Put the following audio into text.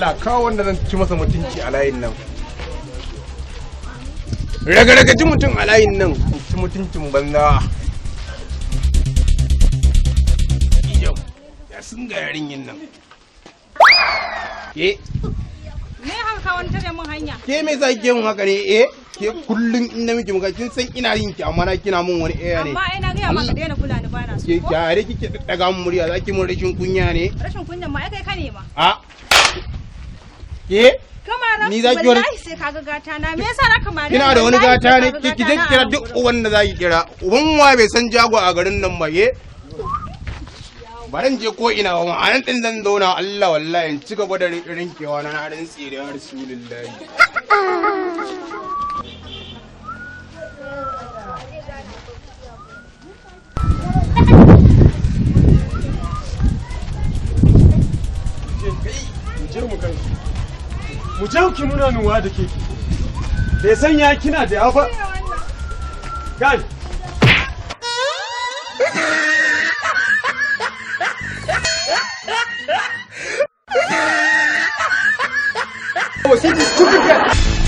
Allah kawo wanda zan ci masa mutunci a layin nan. Raga ji mutum a layin nan, ci mutuncin banza. Iyau, ya sun ga yarinyin nan. Ke? Me haka ka wani tare mun hanya? Ke me za ki mun haka ne? Ke kullum in na miki muka kin san ina yin ki amma na kina mun wani ne. Amma ina ga maka daina kula ni bana so. Ke kyare kike daga mun murya zaki mun rashin kunya ne? Rashin kunya ma ai kai ka ne ma. A. Ke? Kamar ni za ki wallahi sai kaga gata na me yasa raka mare kina da wani gata ne ki je kira duk uban da zaki kira uban wa bai san jago a garin nan ba ye baran je ko ina ba anan din zan zauna Allah wallahi in ci gaba da rinkewa na ran tsire ya rasulullahi mu je ki muna nuwa da ke bai sanya kina da yawa ba gani Oh, c'est du stupide!